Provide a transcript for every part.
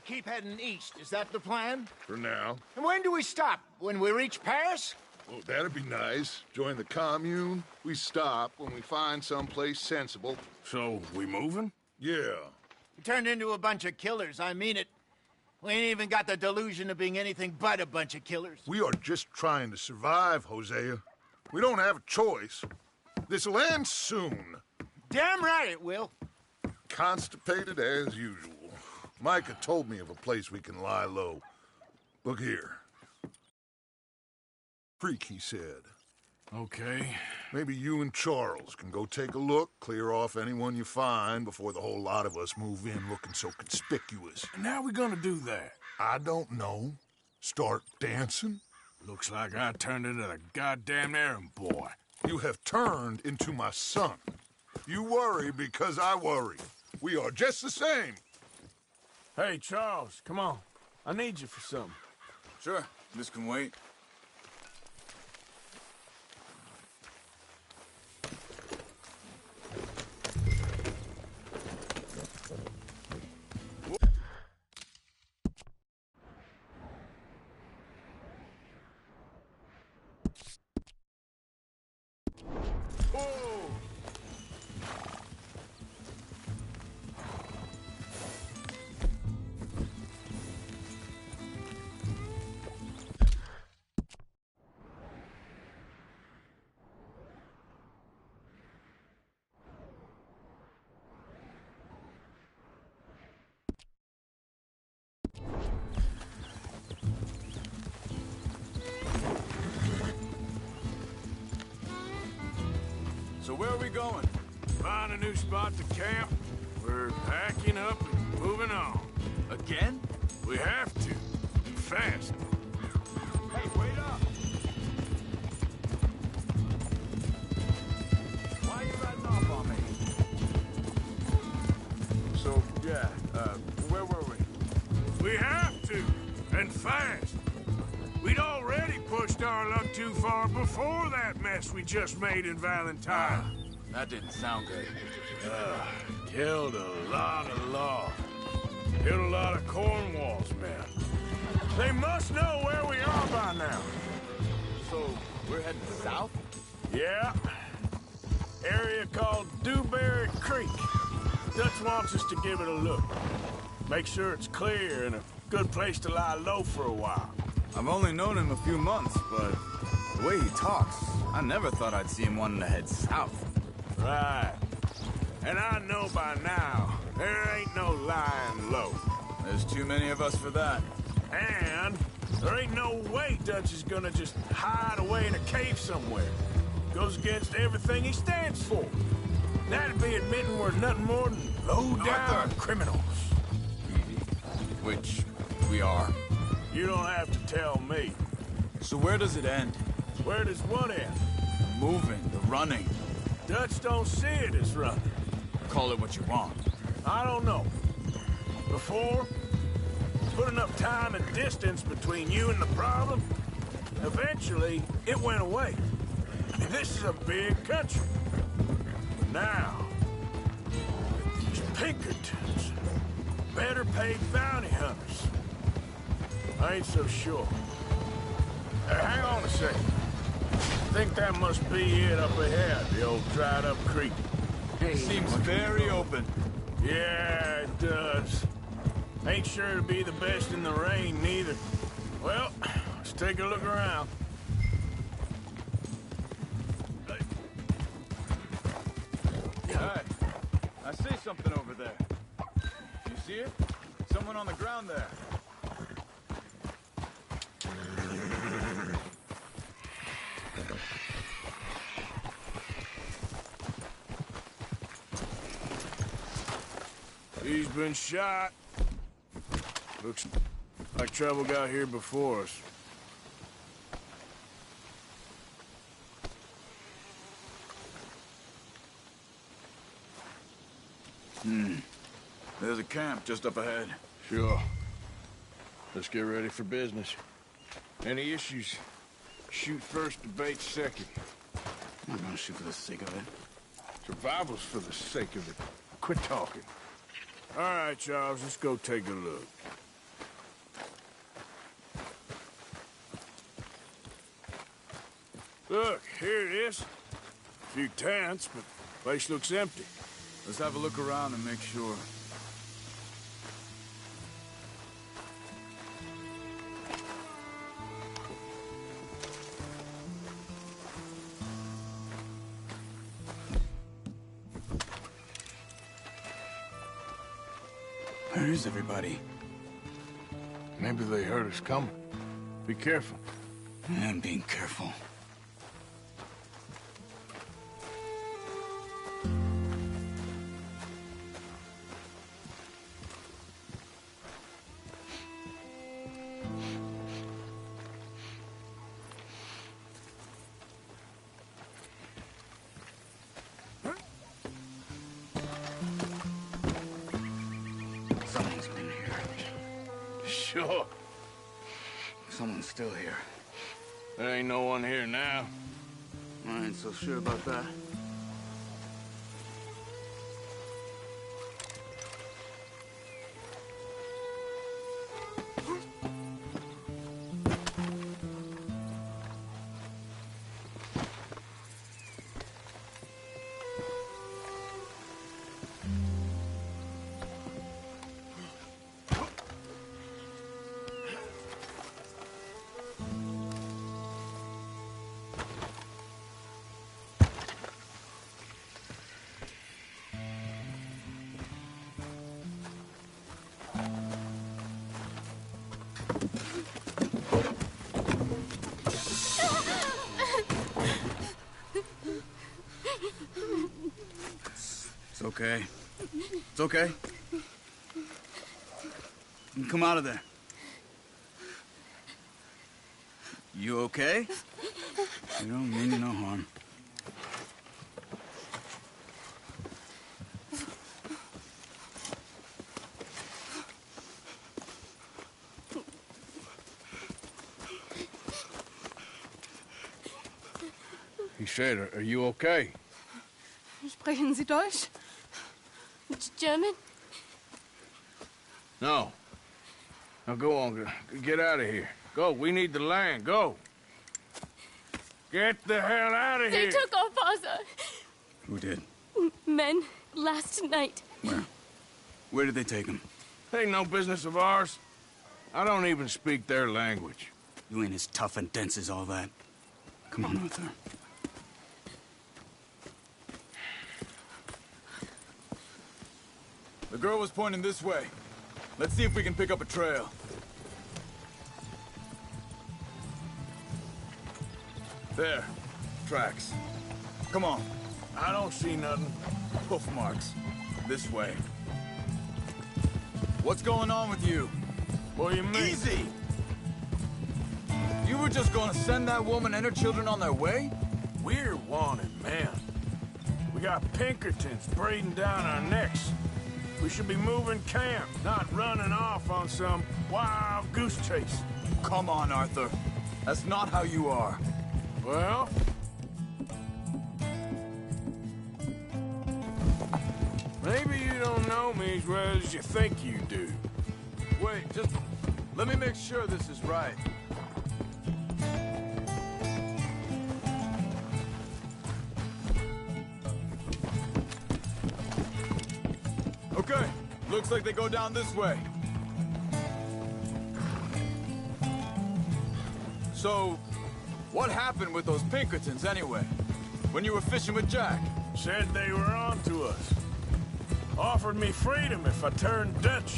keep heading east. Is that the plan? For now. And when do we stop? When we reach Paris? Well, that'd be nice. Join the commune. We stop when we find someplace sensible. So, we moving? Yeah. We turned into a bunch of killers, I mean it. We ain't even got the delusion of being anything but a bunch of killers. We are just trying to survive, Hosea. We don't have a choice. This'll end soon. Damn right it will. Constipated as usual. Micah told me of a place we can lie low. Look here. Freak, he said. Okay. Maybe you and Charles can go take a look, clear off anyone you find before the whole lot of us move in looking so conspicuous. And how we gonna do that? I don't know. Start dancing? Looks like I turned into the goddamn errand boy. You have turned into my son. You worry because I worry. We are just the same. Hey, Charles, come on. I need you for something. Sure, this can wait. So where are we going? Find a new spot to camp. We're packing up and moving on. Again? We have to. Fast. Hey, wait up! Why are you riding off on me? So, where were we? We have to. And fast. We'd already pushed our luck too far before that mess we just made in Valentine. That didn't sound good. Killed a lot of law. Killed a lot of Cornwall's men. They must know where we are by now. So, we're heading south? Yeah. Area called Dewberry Creek. Dutch wants us to give it a look. Make sure it's clear and a good place to lie low for a while. I've only known him a few months, but the way he talks, I never thought I'd see him wanting to head south. Right. And I know by now, there ain't no lying low. There's too many of us for that. And there ain't no way Dutch is gonna just hide away in a cave somewhere. Goes against everything he stands for. That'd be admitting we're nothing more than low-down criminals. Which we are. You don't have to tell me. So where does it end? Where does what end? The moving, the running. Dutch don't see it as running. Call it what you want. I don't know. Before, put enough time and distance between you and the problem, eventually it went away. This is a big country. But now, these Pinkertons, better paid bounty hunters. I ain't so sure. Hang on a second. I think that must be it up ahead, the old dried-up creek. Seems very open. Yeah, it does. Ain't sure to be the best in the rain, neither. Well, let's take a look around. Hey, I see something over there. You see it? Someone on the ground there. He's been shot. Looks like trouble got here before us. There's a camp just up ahead. Sure. Let's get ready for business. Any issues? Shoot first, debate second. I'm not gonna shoot for the sake of it. Survival's for the sake of it. Quit talking. All right, Charles, let's go take a look. Look, here it is. A few tents, but place looks empty. Let's have a look around and make sure. Where is everybody? Maybe they heard us coming. Be careful. I'm being careful. Someone's been here. Sure. Someone's still here. There ain't no one here now. I ain't so sure about that. It's okay. It's okay. You can come out of there. You okay? You don't mean you no harm. He said, are you okay? Sprechen Sie Deutsch? German? No. Now go on. Get out of here. Go. We need the land. Go. Get the hell out of They here. took our father. Who did? Men, last night. Where? Where did they take him? Ain't no business of ours. I don't even speak their language. You ain't as tough and dense as all that. Come on, Arthur. The girl was pointing this way. Let's see if we can pick up a trail. There. Tracks. Come on. I don't see nothing. Hoof marks. This way. What's going on with you? What do you mean? Easy! You were just gonna send that woman and her children on their way? We're wanted, man. We got Pinkertons breathing down our necks. We should be moving camp, not running off on some wild goose chase. Come on, Arthur. That's not how you are. Well... maybe you don't know me as well as you think you do. Wait, just let me make sure this is right. Okay, looks like they go down this way. So, what happened with those Pinkertons anyway? When you were fishing with Jack? Said they were on to us. Offered me freedom if I turned Dutch.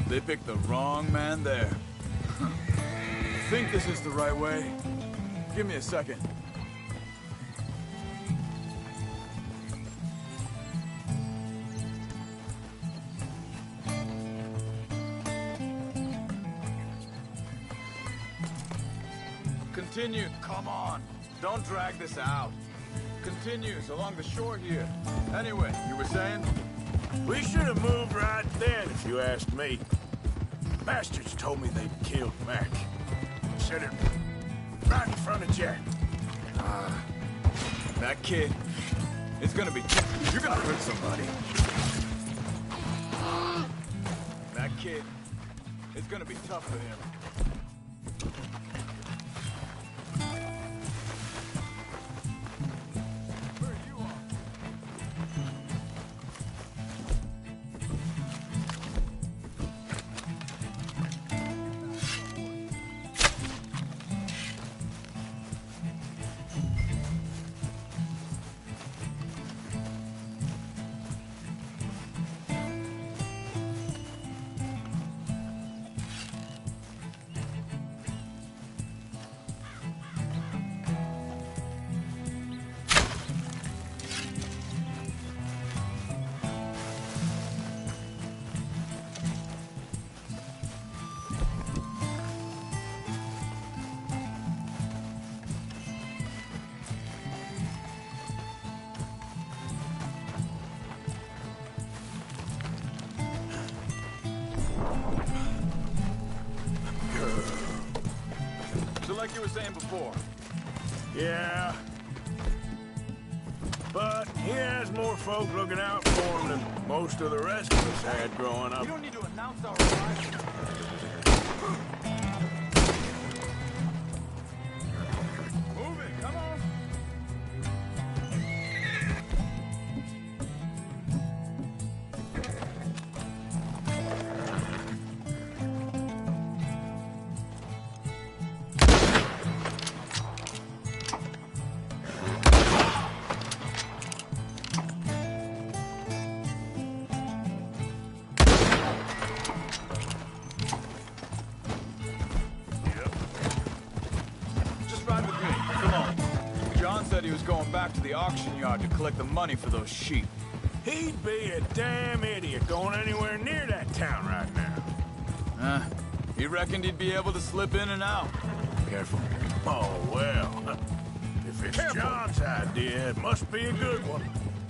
They picked the wrong man there. Think this is the right way? Give me a second. Continue. Come on. Don't drag this out. Continues along the shore here. Anyway, you were saying? We should have moved right then, if you asked me. Bastards told me they'd killed Mac. Said it right in front of Jack. That kid is gonna be... You're gonna hurt somebody. That kid is gonna be tough for him. So like you were saying before, Yeah. But he has more folk looking out for him than most of the rest of us had growing up. you don't need to announce our arrival. Move it, come on. Just ride with me. Come on. John said he was going back to the auction yard to collect the money for those sheep. He'd be a damn idiot going anywhere near that town right now. He reckoned he'd be able to slip in and out. Careful. Oh, well. If it's John's idea, it must be a good one.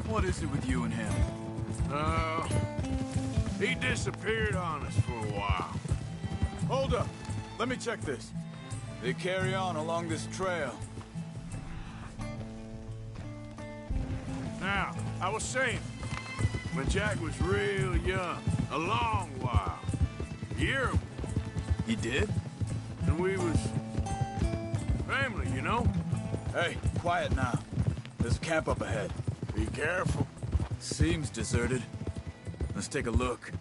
What is it with you and him? He disappeared on us for a while. Hold up. Let me check this. They carry on along this trail. Now, I was saying, when Jack was real young, a long while, a year ago, He did? and we was family, you know? Hey, quiet now. There's a camp up ahead. Be careful. Seems deserted. Let's take a look.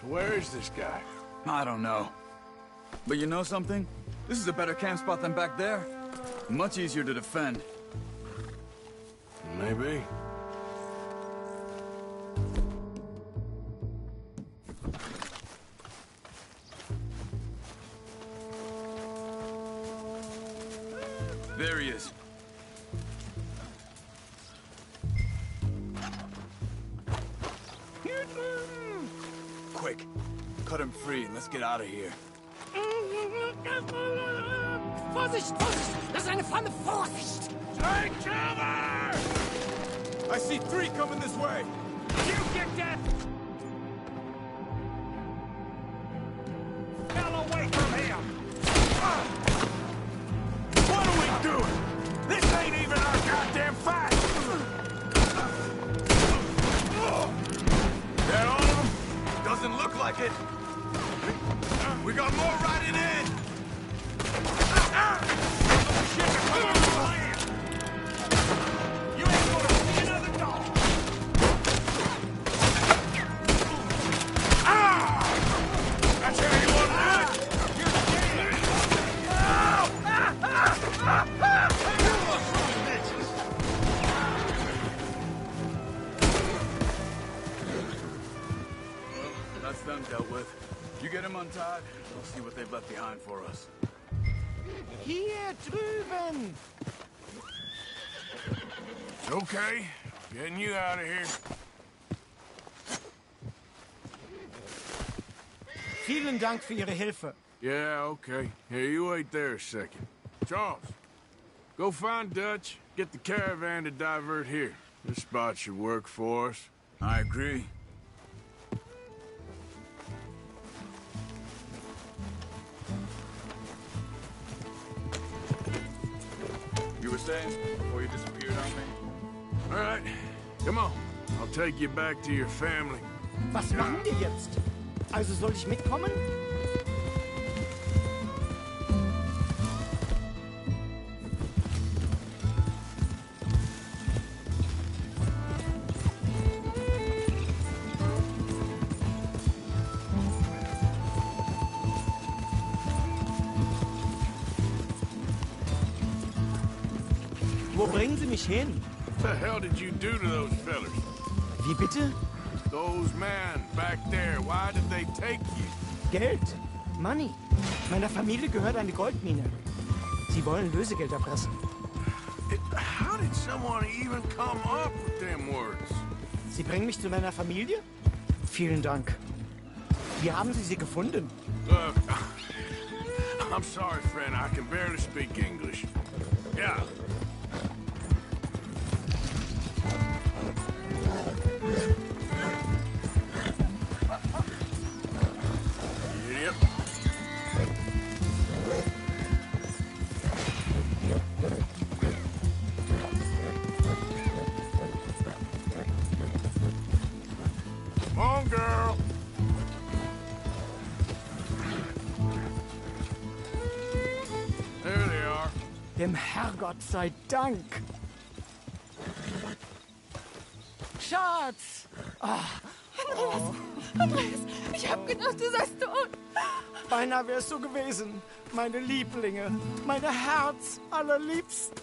Where is this guy? I don't know. But you know something? This is a better camp spot than back there. Much easier to defend. Maybe. There he is. Quick. Cut him free and let's get out of here. Vorsicht, Vorsicht! Das ist eine Pfanne! Vorsicht! Take cover! I see 3 coming this way. You get that! Hell away from him! What are we doing? This ain't even our goddamn fight! That all of them? Doesn't look like it. We got more riding in. You ain't gonna see another dog! That's how you want to do it? That's them dealt with. You get him untied, we'll see what they've left behind for us. Hier drüben! Okay, getting you out of here. Vielen Dank für Ihre Hilfe. Yeah, okay. Here, you wait there a second. Charles, go find Dutch, get the caravan to divert here. This spot should work for us. I agree. You were saying before you disappeared on me? All right, come on. I'll take you back to your family. Was machen wir jetzt? Also soll ich mitkommen? Wo bringen Sie mich hin? What the hell did you do to those fellers? Wie bitte? Those men back there, why did they take you? Geld. Money. Meiner Familie gehört eine Goldmine. Sie wollen Lösegeld erpressen. How did someone even come up with them words? Sie bringen mich zu meiner Familie? Vielen Dank. Wie haben Sie sie gefunden? Look, I'm sorry, friend. I can barely speak English. Yeah. Idiot. Come on, girl. There they are. Dem Herrgott sei Dank. Schatz! Andreas, ich hab gedacht, du seist tot. Beinahe wärst du gewesen. Meine Lieblinge. Meine Herz allerliebsten.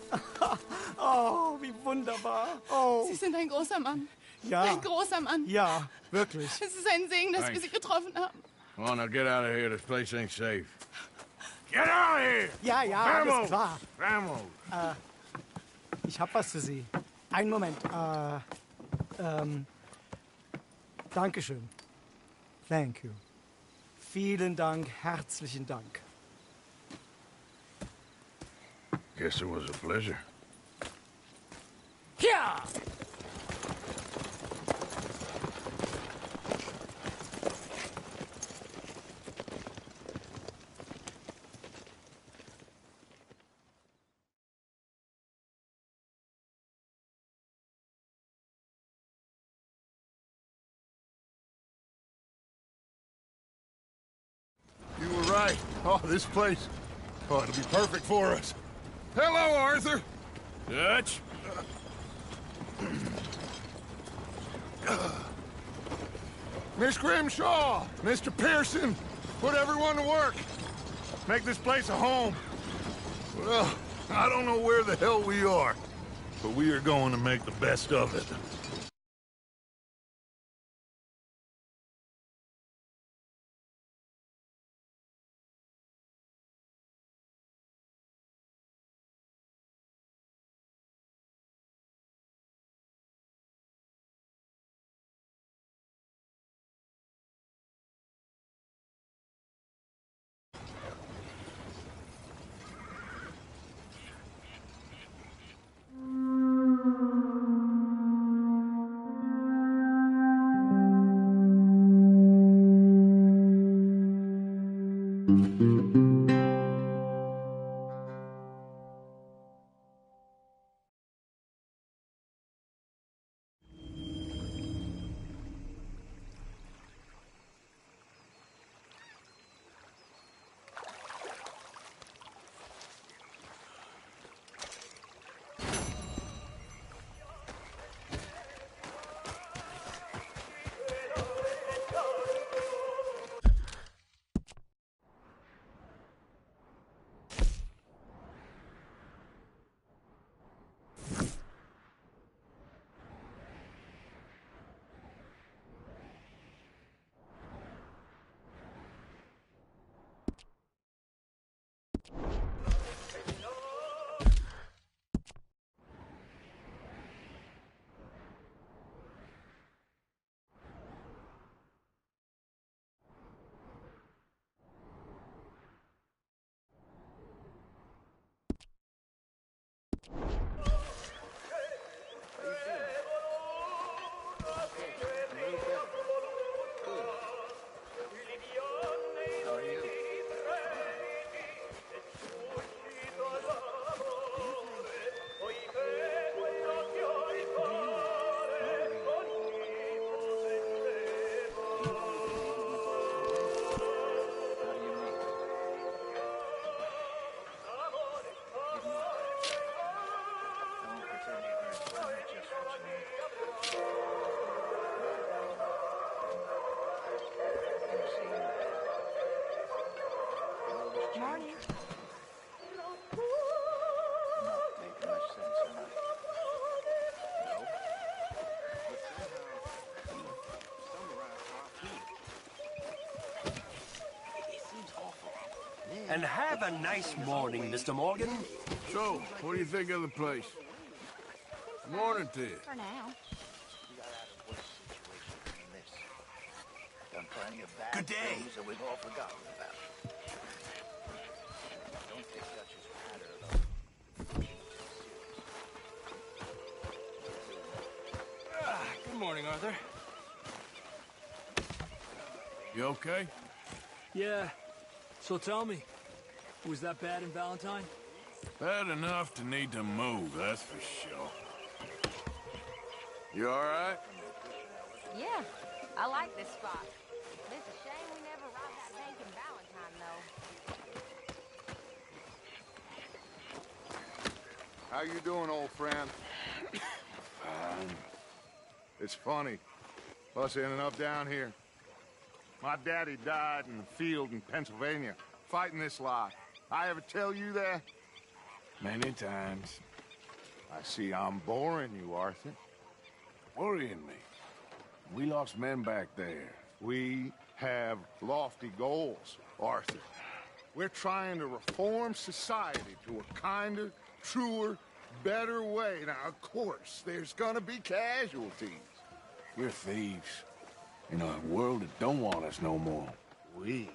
Oh, wie wunderbar. Oh, Sie sind ein großer Mann. ja. Ein großer Mann. Ja, wirklich. Es ist ein Segen, dass wir Thanks. Sie getroffen haben. Come on, now get out of here. This place ain't safe. Get out of here! Ja, ja, alles klar. Vamos! Ich hab was für Sie. Einen Moment. Dankeschön. Thank you. Vielen Dank, herzlichen Dank. Guess it was a pleasure. Ja! You were right. Oh, this place. Oh, it'll be perfect for us. Hello, Arthur. Dutch? Miss Grimshaw, Mr. Pearson, put everyone to work. Make this place a home. Well, I don't know where the hell we are, but we are going to make the best of it. And have a nice morning, Mr. Morgan. So, what do you think of the place? Morning to you. For now. plenty of bad Good day. things that we've all forgotten about. Don't take Dutch's patter, though. Good morning, Arthur. You okay? Yeah. So tell me, was that bad in Valentine? Bad enough to need to move, that's for sure. You all right? Yeah, I like this spot. It's a shame we never robbed that bank in Valentine, though. How you doing, old friend? Fine. It's funny. Us ending up down here. My daddy died in the field in Pennsylvania, fighting this lot. I ever tell you that? Many times. I see I'm boring you, Arthur. Worrying me. We lost men back there. We have lofty goals, Arthur. We're trying to reform society to a kinder, truer, better way. Now, of course, there's gonna be casualties. We're thieves. In a world that don't want us no more. We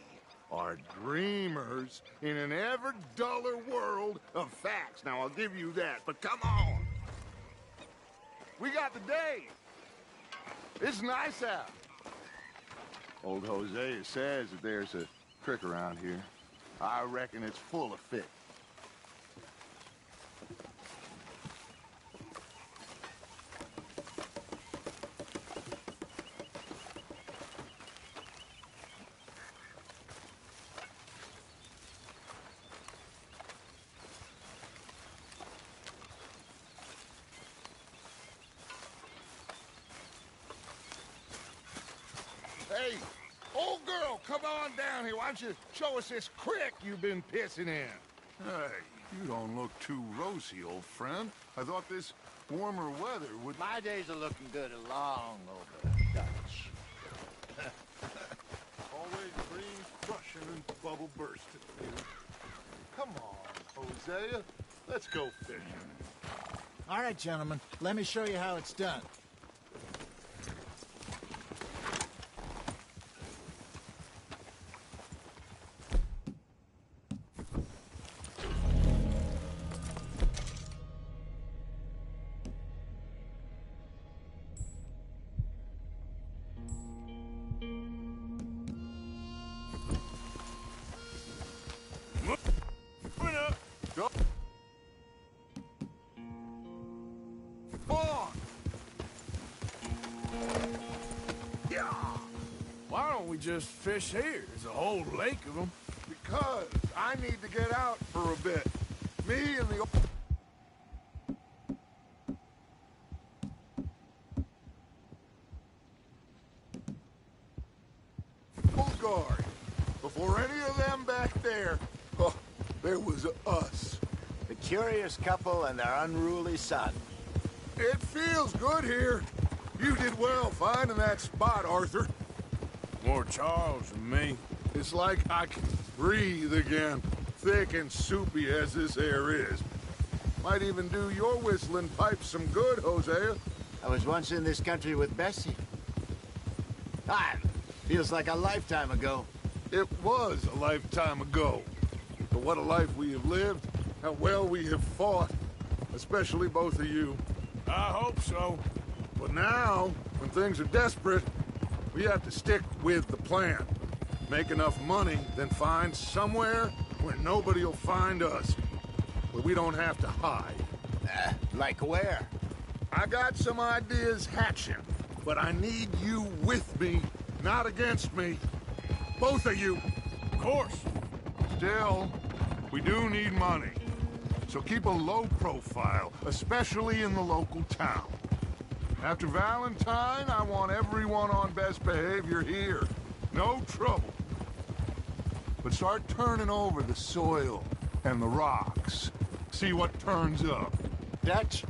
are dreamers in an ever duller world of facts. Now, I'll give you that, but come on. We got the day. It's nice out. Old Hosea says that there's a creek around here. I reckon it's full of fish. Hey, old girl, come on down here. Why don't you show us this creek you've been pissing in? Hey, you don't look too rosy, old friend. I thought this warmer weather would... My days are looking good along over Dutch. Always cream crushing and bubble bursting. Come on, Hosea. Let's go fishing. All right, gentlemen. Let me show you how it's done. Moving up. Go. On. Yeah. Why don't we just fish here? There's a whole lake of them. Because I need to get out for a bit. Me and the old guard. Before any of them back there, oh, there was us. The curious couple and their unruly son. It feels good here. You did well finding that spot, Arthur. More Charles than me. It's like I can breathe again, thick and soupy as this air is. Might even do your whistling pipes some good, Hosea. I was once in this country with Bessie. Ah, feels like a lifetime ago. It was a lifetime ago. But what a life we have lived, how well we have fought, especially both of you. I hope so. But now, when things are desperate, we have to stick with the plan. Make enough money, then find somewhere where nobody will find us. Where we don't have to hide. Like where? I got some ideas hatching, but I need you with me, not against me. Both of you. Of course. Still, we do need money. So keep a low profile, especially in the local town. After Valentine, I want everyone on best behavior here. No trouble. But start turning over the soil and the rocks. See what turns up. Dutch,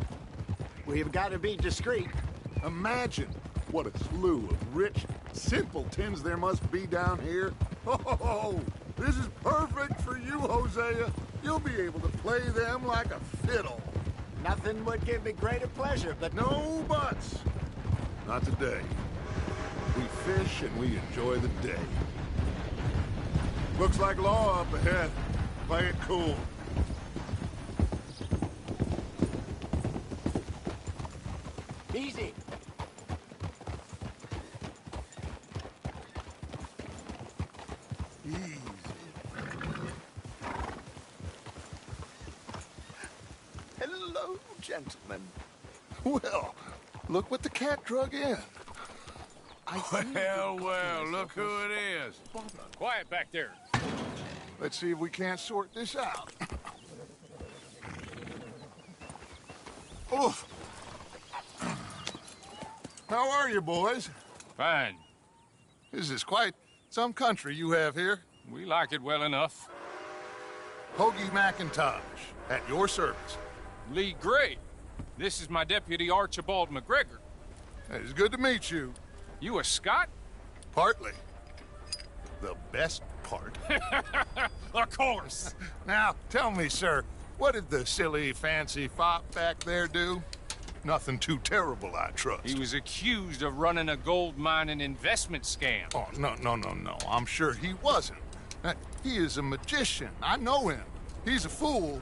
we've got to be discreet. Imagine what a slew of rich simpletons there must be down here. Oh, this is perfect for you, Hosea. You'll be able to play them like a fiddle. Nothing would give me greater pleasure, but... No buts. Not today. We fish and we enjoy the day. Looks like law up ahead. Play it cool. Easy. Easy. Hello, gentlemen. Well, look what the cat drug in. Well, look who it is. Quiet back there. Let's see if we can't sort this out. Oof. How are you, boys? Fine. This is quite some country you have here. We like it well enough. Hoagie McIntosh, at your service. Lee Gray. This is my deputy, Archibald McGregor. It's good to meet you. You a Scot? Partly. The best part. Of course. Now, tell me, sir, what did the silly, fancy fop back there do? Nothing too terrible, I trust. He was accused of running a gold mining investment scam. Oh, no. I'm sure he wasn't. He is a magician. I know him. He's a fool,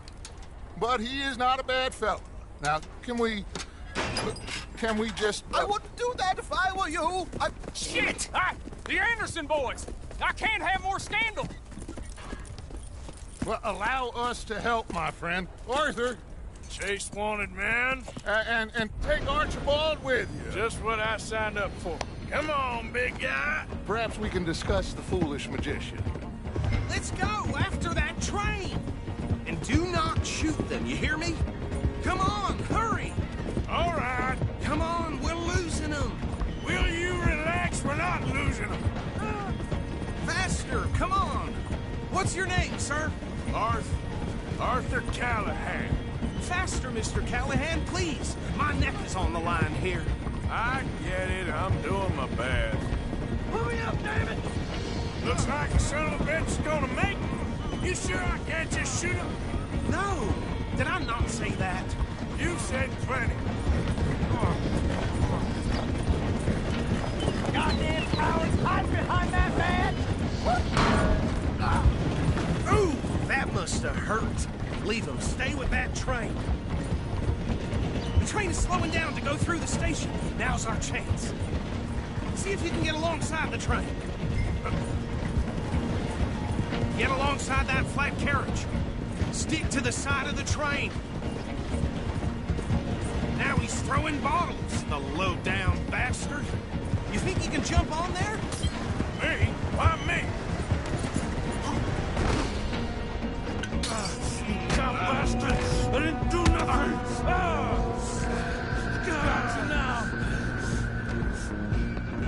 but he is not a bad fellow. Now, can we just... I wouldn't do that if I were you. Shit! The Anderson boys! I can't have more scandal! Well, allow us to help, my friend. Arthur. Chase wanted man. And take Archibald with you. Just what I signed up for. Come on, big guy. Perhaps we can discuss the foolish magician. Let's go after that train. And do not shoot them, you hear me? Come on, hurry. All right. Come on, we're losing them. Will you relax? We're not losing them. Faster, come on. What's your name, sir? Arthur Callahan. Faster, Mr. Callahan, please. My neck is on the line here. I get it. I'm doing my best. Hurry up, damn it. Looks like the son of a bitch is gonna make it. You sure I can't just shoot him? No. Did I not say that? You said plenty. Goddamn cowards, hide behind that badge! Ooh, that must have hurt. Leave them. Stay with that train. The train is slowing down to go through the station. Now's our chance. See if you can get alongside the train. Get alongside that flat carriage. Stick to the side of the train. Now he's throwing bottles, the low-down bastard. You think you can jump on there? Me? Why me? You bastard! I didn't do nothing! Gotcha now!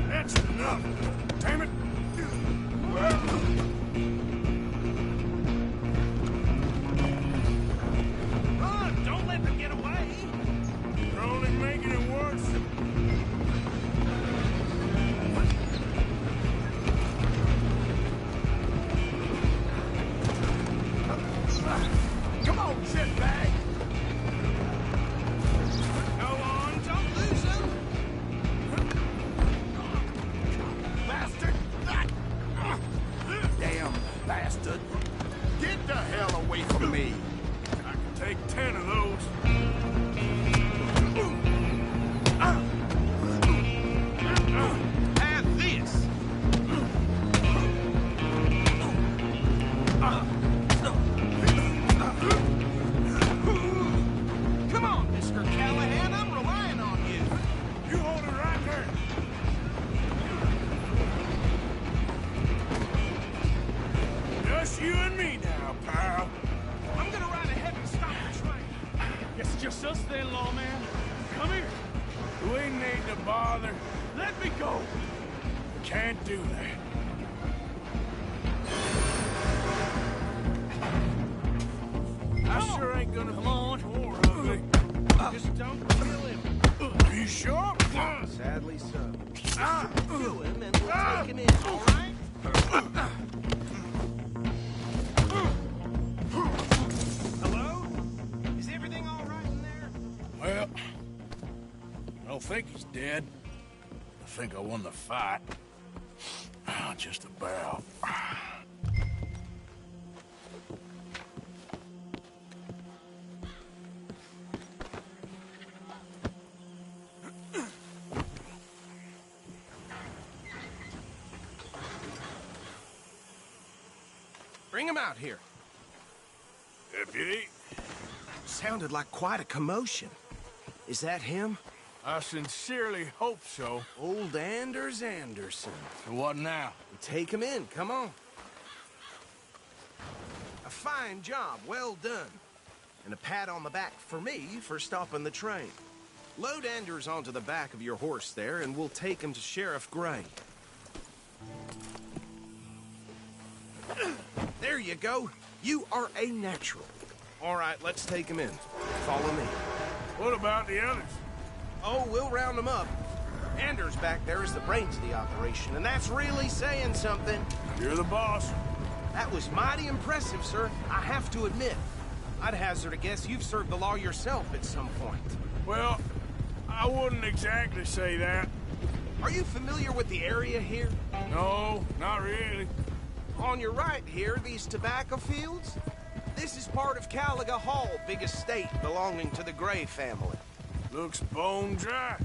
That's enough! Damn it! Run! Don't let them get away! You're only making it worse. Come on, shitbag! Go on, don't lose him! Bastard! Damn bastard! Get the hell away from me! I can take 10 of those. Have this! Come on, Mr. Callahan, I'm relying on you. You hold it right there. Just you and me now, pal. I'm gonna ride ahead and stop the train. Guess it's just us then, lawman. Come here. We need to bother. Let me go. Can't do that. I sure ain't gonna Come on. more of it. Just don't kill him. Are you sure? Sadly so. Kill him and we'll take him in, all right? Hello? Is everything all right in there? Well, I don't think he's dead. I think I won the fight. just about. Bring him out here. Deputy? Sounded like quite a commotion. Is that him? I sincerely hope so. Old Anders Anderson. So what now? Take him in, come on. A fine job, well done. And a pat on the back for me for stopping the train. Load Anders onto the back of your horse there, and we'll take him to Sheriff Gray. There you go. You are a natural. All right, let's take him in. Follow me. What about the others? Oh, we'll round them up. Anders back there is the brains of the operation, and that's really saying something. You're the boss. That was mighty impressive, sir. I have to admit. I'd hazard a guess you've served the law yourself at some point. Well, I wouldn't exactly say that. Are you familiar with the area here? No, not really. On your right here, these tobacco fields? This is part of Caliga Hall, big estate belonging to the Gray family. Looks bone dry.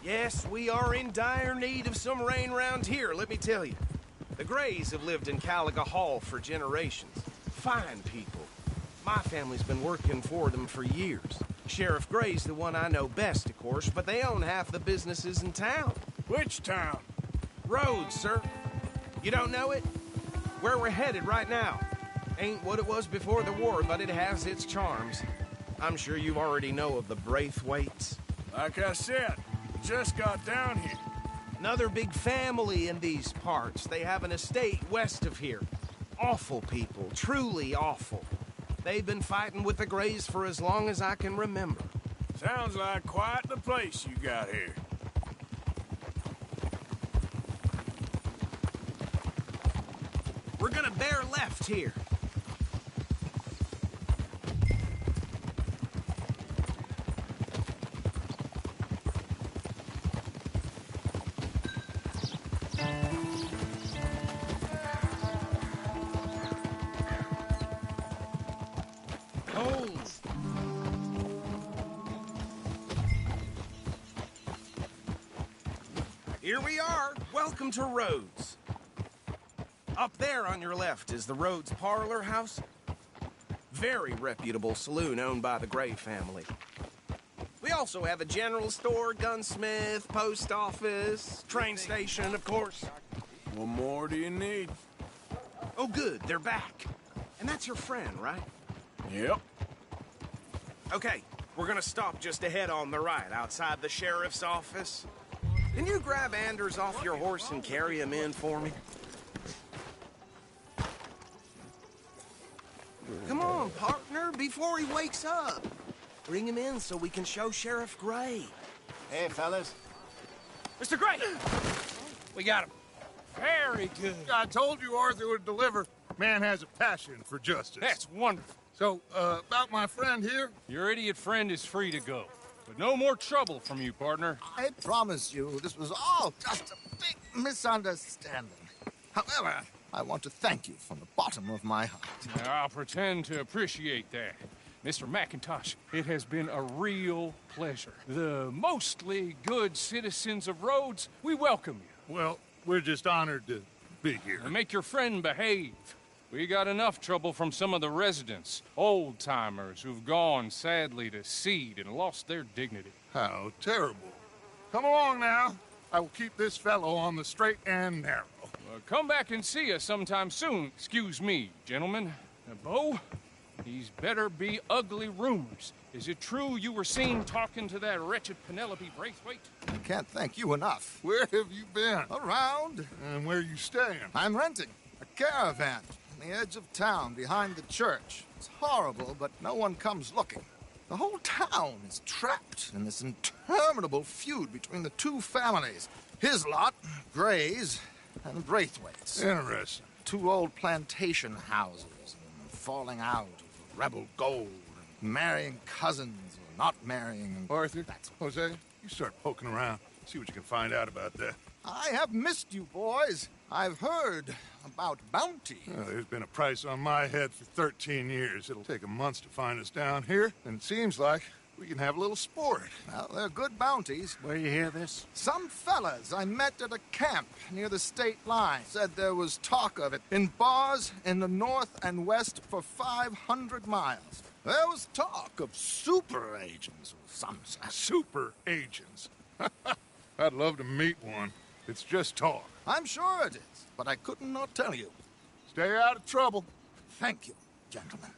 Yes, we are in dire need of some rain round here, let me tell you. The Grays have lived in Caliga Hall for generations. Fine people. My family's been working for them for years. Sheriff Gray's the one I know best, of course, but they own half the businesses in town. Which town? Rhodes, sir. You don't know it? Where we're headed right now. Ain't what it was before the war, but it has its charms. I'm sure you already know of the Braithwaites. Like I said, just got down here. Another big family in these parts. They have an estate west of here. Awful people, truly awful. They've been fighting with the Grays for as long as I can remember. Sounds like quite the place you got here. We're gonna bear left here. Here we are. Welcome to Rhodes. Up there on your left is the Rhodes Parlor House. Very reputable saloon owned by the Gray family. We also have a general store, gunsmith, post office, train station, of course. What more do you need? Oh, good. They're back. And that's your friend, right? Yep. Okay, we're gonna stop just ahead on the right, outside the sheriff's office. Can you grab Anders off your horse and carry him in for me? Come on, partner, before he wakes up. Bring him in so we can show Sheriff Gray. Hey, fellas. Mr. Gray! We got him. Very good. I told you Arthur would deliver. Man has a passion for justice. That's wonderful. So, about my friend here? Your idiot friend is free to go. But no more trouble from you, partner. I promise you, this was all just a big misunderstanding. However, I want to thank you from the bottom of my heart. I'll pretend to appreciate that. Mr. McIntosh, it has been a real pleasure. The mostly good citizens of Rhodes, we welcome you. Well, we're just honored to be here. And make your friend behave. We got enough trouble from some of the residents, old-timers who've gone, sadly, to seed and lost their dignity. How terrible. Come along now. I will keep this fellow on the straight and narrow. Come back and see us sometime soon. Excuse me, gentlemen. Bo, these better be ugly rumors. Is it true you were seen talking to that wretched Penelope Braithwaite? I can't thank you enough. Where have you been? Around. And where are you staying? I'm renting a caravan on the edge of town behind the church. It's horrible, but no one comes looking. The whole town is trapped in this interminable feud between the two families. His lot, Gray's, and Braithwaite's. Interesting. Two old plantation houses, and falling out of rebel gold, and marrying cousins or not marrying. Arthur, Jose, you start poking around. See what you can find out about that. I have missed you, boys. I've heard about bounty. There's been a price on my head for 13 years. It'll take 'em months to find us down here, and it seems like we can have a little sport. Well, they're good bounties. Where you hear this? Some fellas I met at a camp near the state line said there was talk of it in bars in the north and west for 500 miles. There was talk of super agents or some such. Super agents. I'd love to meet one. It's just talk. I'm sure it is, but I couldn't not tell you. Stay out of trouble. Thank you, gentlemen.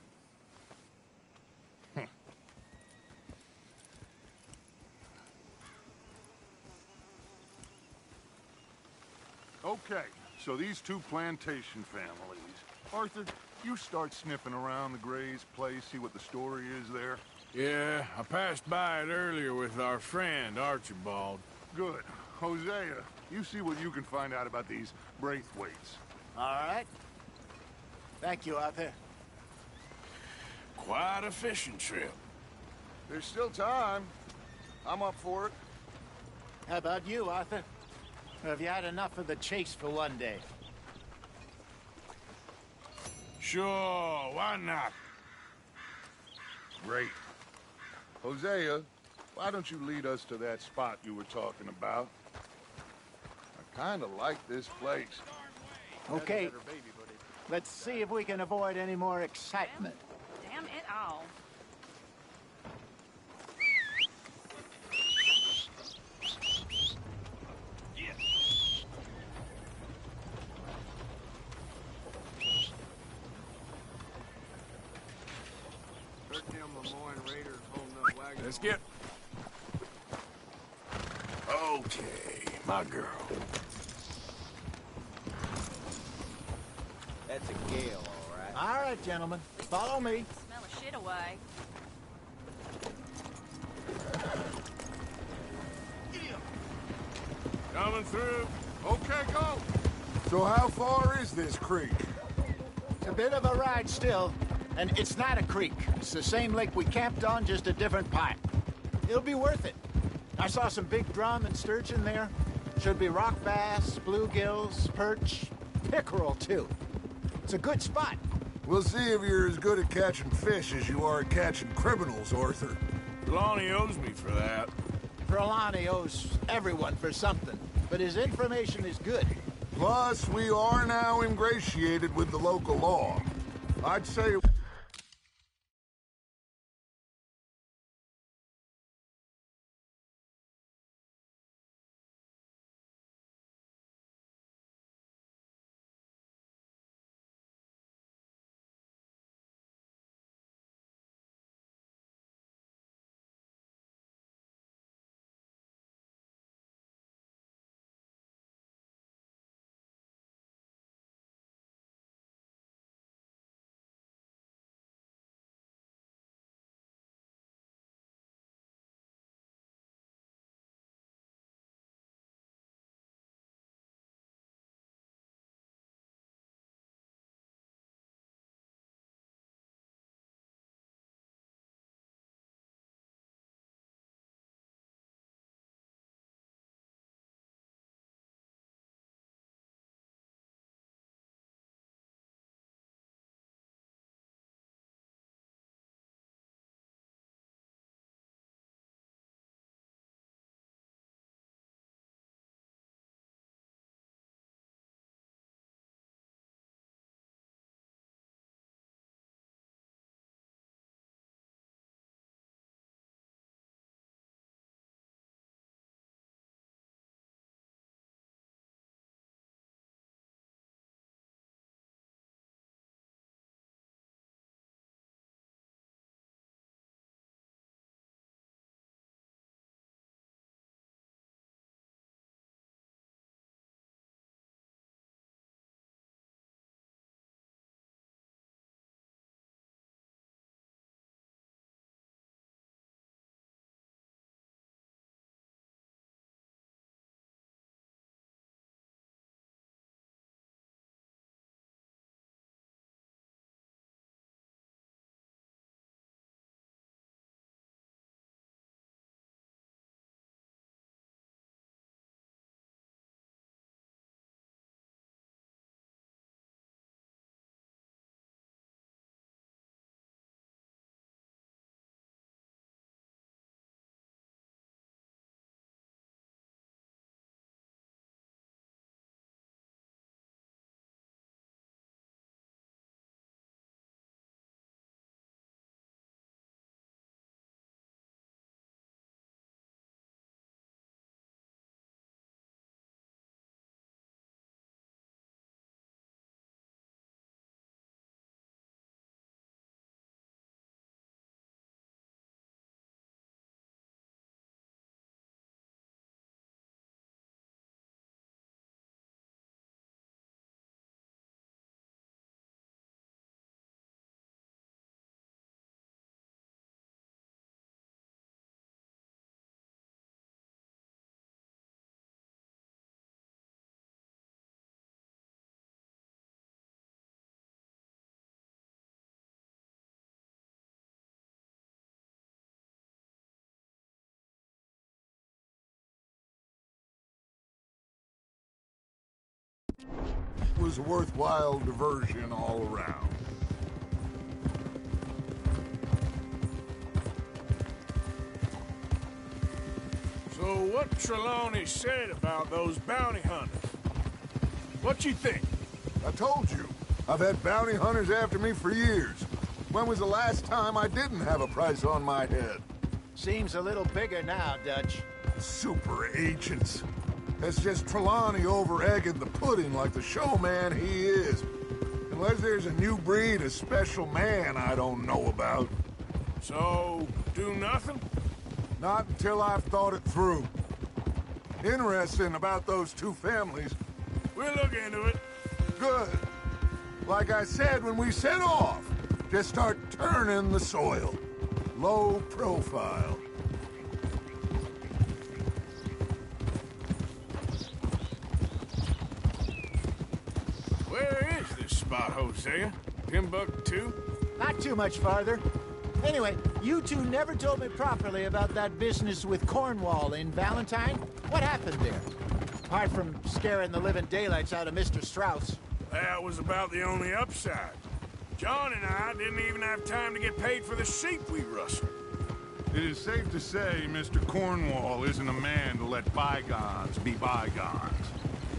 Okay, so these two plantation families. Arthur, you start sniffing around the Gray's place, see what the story is there. Yeah, I passed by it earlier with our friend, Archibald. Good. Hosea, you see what you can find out about these Braithwaites. All right. Thank you, Arthur. Quite a fishing trip. There's still time. I'm up for it. How about you, Arthur? Or have you had enough of the chase for one day? Sure, why not? Great. Hosea, why don't you lead us to that spot you were talking about? I kind of like this place. Okay. Let's see if we can avoid any more excitement. Damn it all. Let's get... Okay, my girl. That's a gale, all right. All right, gentlemen. Follow me. Smell of shit away. Coming through. Okay, go. So how far is this creek? It's a bit of a ride still, and it's not a creek. It's the same lake we camped on, just a different pipe. It'll be worth it. I saw some big drum and sturgeon there. Should be rock bass, bluegills, perch, pickerel, too. It's a good spot. We'll see if you're as good at catching fish as you are at catching criminals, Arthur. Trelawney owes me for that. Trelawney owes everyone for something, but his information is good. Plus, we are now ingratiated with the local law. I'd say... was a worthwhile diversion all around. So what Trelawney said about those bounty hunters? What you think? I told you, I've had bounty hunters after me for years. When was the last time I didn't have a price on my head? Seems a little bigger now, Dutch. Super agents. That's just Trelawney over-egging the pudding like the showman he is. Unless there's a new breed of special man I don't know about. So, do nothing? Not until I've thought it through. Interesting about those two families. We'll look into it. Good. Like I said when we set off, just start turning the soil. Low profile. Where is this spot, Hosea? Timbuktu? Not too much farther. Anyway, you two never told me properly about that business with Cornwall in Valentine. What happened there? Apart from scaring the living daylights out of Mr. Strauss. That was about the only upside. John and I didn't even have time to get paid for the sheep we rustled. It is safe to say Mr. Cornwall isn't a man to let bygones be bygones.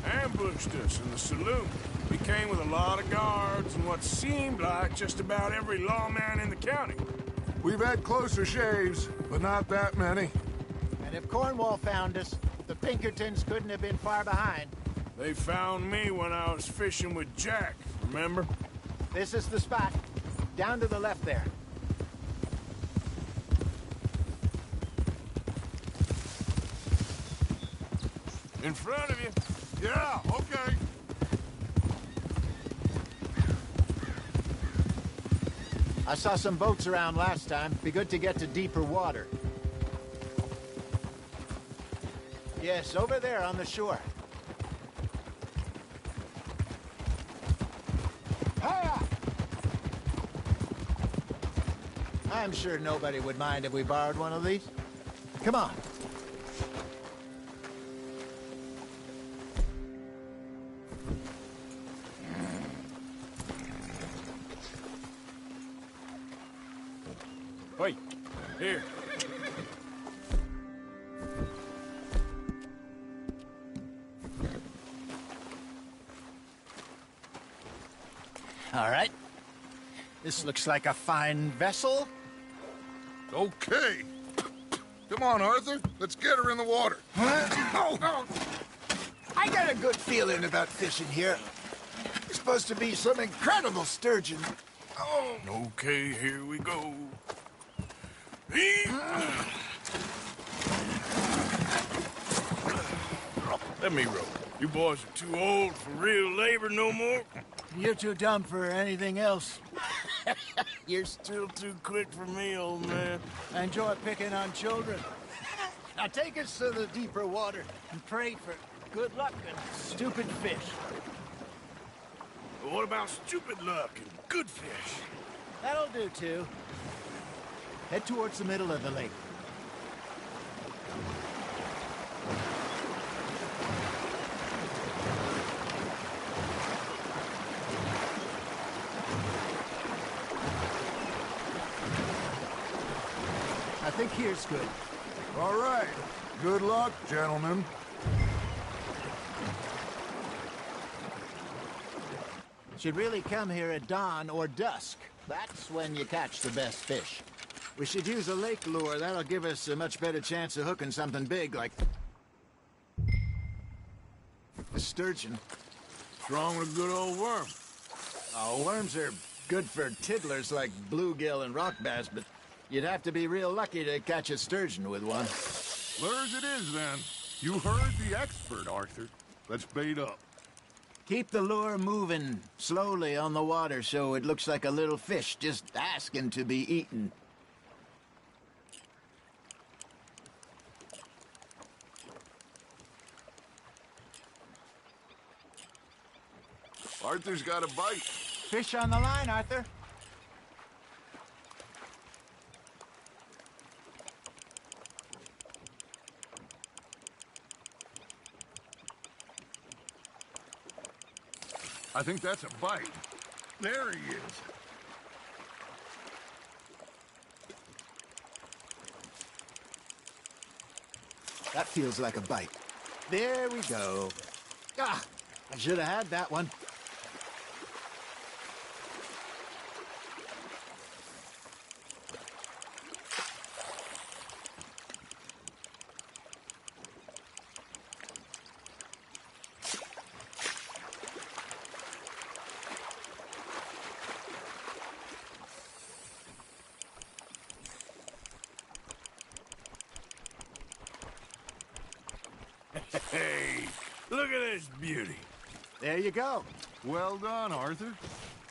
Ambushed us in the saloon. We came with a lot of guards and what seemed like just about every lawman in the county. We've had closer shaves, but not that many. And if Cornwall found us, the Pinkertons couldn't have been far behind. They found me when I was fishing with Jack, remember? This is the spot. Down to the left there. In front of you. Yeah, okay. I saw some boats around last time. Be good to get to deeper water. Yes, over there on the shore. Hiya! I'm sure nobody would mind if we borrowed one of these. Come on. Wait, here. All right. This looks like a fine vessel. Okay. Come on, Arthur. Let's get her in the water. Oh. I got a good feeling about fishing here. It's supposed to be some incredible sturgeon. Oh. Okay, here we go. Let me row. You boys are too old for real labor no more. You're too dumb for anything else. You're still too quick for me, old man. I enjoy picking on children. Now take us to the deeper water and pray for good luck and stupid fish. But what about stupid luck and good fish? That'll do, too. Head towards the middle of the lake. I think here's good. All right. Good luck, gentlemen. Should really come here at dawn or dusk. That's when you catch the best fish. We should use a lake lure. That'll give us a much better chance of hooking something big like a sturgeon. What's wrong with a good old worm? Oh, worms are good for tiddlers like bluegill and rock bass, but you'd have to be real lucky to catch a sturgeon with one. Lures it is, then. You heard the expert, Arthur. Let's bait up. Keep the lure moving slowly on the water so it looks like a little fish just asking to be eaten. Arthur's got a bite. Fish on the line, Arthur. I think that's a bite. There he is. That feels like a bite. There we go. Ah, I should have had that one. Hey, look at this beauty. There you go. Well done, Arthur.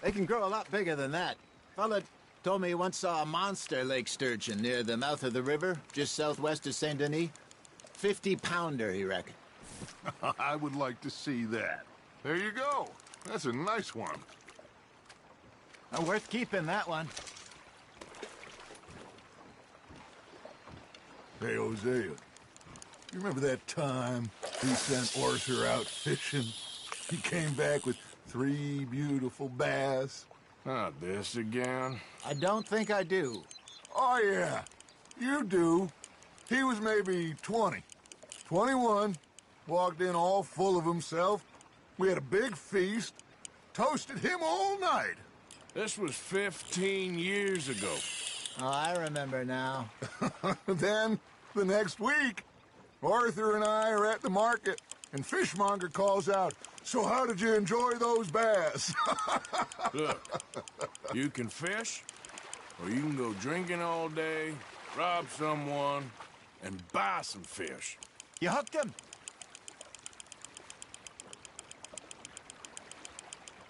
They can grow a lot bigger than that. Fella told me he once saw a monster lake sturgeon near the mouth of the river, just southwest of Saint Denis. 50-pounder, he reckoned. I would like to see that. There you go. That's a nice one. Worth keeping, that one. Hey, Hosea. You remember that time we sent Arthur out fishing? He came back with 3 beautiful bass. Not this again. I don't think I do. Oh, yeah. You do. He was maybe 20. 21. Walked in all full of himself. We had a big feast. Toasted him all night. This was 15 years ago. Oh, I remember now. Then, the next week, Arthur and I are at the market, and Fishmonger calls out, "So how did you enjoy those bass?" Look, you can fish, or you can go drinking all day, rob someone, and buy some fish. You hooked him.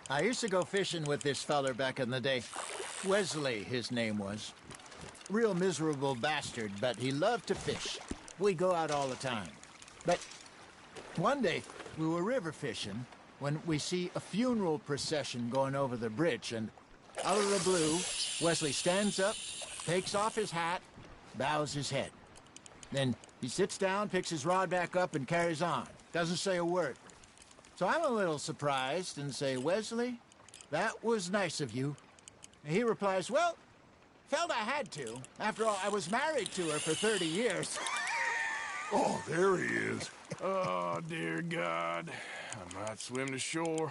I used to go fishing with this feller back in the day. Wesley, his name was. Real miserable bastard, but he loved to fish. We go out all the time. But one day, we were river fishing when we see a funeral procession going over the bridge, and out of the blue, Wesley stands up, takes off his hat, bows his head. Then he sits down, picks his rod back up, and carries on. Doesn't say a word. So I'm a little surprised and say, "Wesley, that was nice of you." And he replies, "Well, felt I had to. After all, I was married to her for 30 years. Oh, there he is. Oh, dear God. I might swim to shore.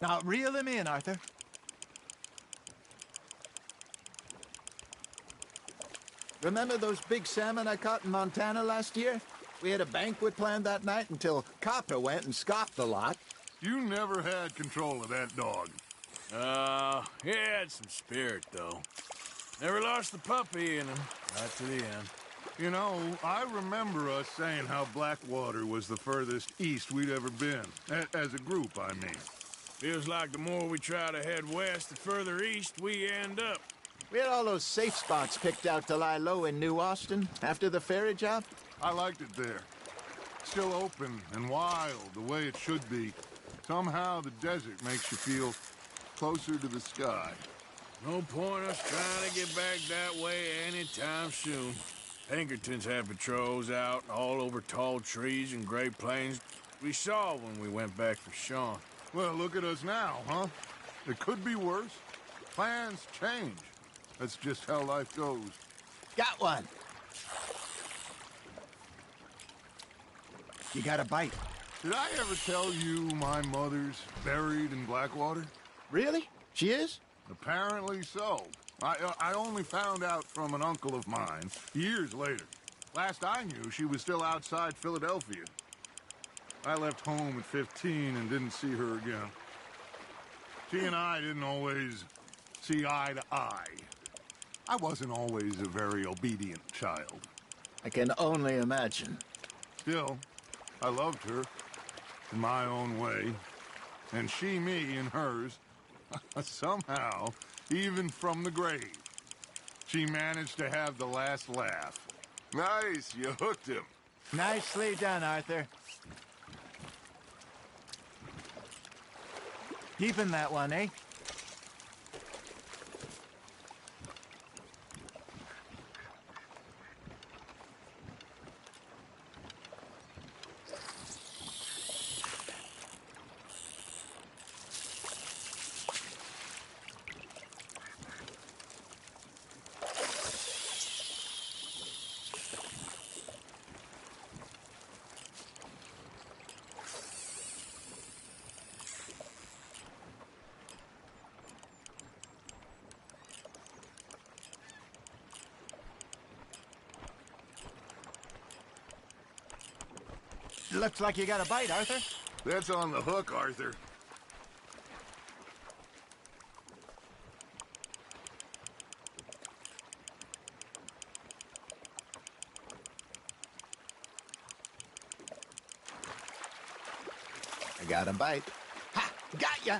Now, reel him in, Arthur. Remember those big salmon I caught in Montana last year? We had a banquet planned that night until Copper went and scoffed the lot. You never had control of that dog. He had some spirit, though. Never lost the puppy in him, right to the end. You know, I remember us saying how Blackwater was the furthest east we'd ever been. As a group, I mean. Feels like the more we try to head west, the further east we end up. We had all those safe spots picked out to lie low in New Austin after the ferry job. I liked it there. Still open and wild, the way it should be. Somehow the desert makes you feel closer to the sky. No point us trying to get back that way anytime soon. Pinkertons had patrols out all over tall trees and Great Plains. We saw when we went back for Sean. Well, look at us now, huh? It could be worse. Plans change. That's just how life goes. Got one. You got a bite. Did I ever tell you my mother's buried in Blackwater? Really? She is? Apparently so. I only found out from an uncle of mine years later. Last I knew, she was still outside Philadelphia. I left home at 15 and didn't see her again. She and I didn't always see eye to eye. I wasn't always a very obedient child. I can only imagine. Still, I loved her in my own way, and she me in hers. Somehow, even from the grave, she managed to have the last laugh. Nice, you hooked him. Nicely done, Arthur. Keeping that one, eh? Looks like you got a bite, Arthur. That's on the hook, Arthur. I got a bite. Ha! Got ya!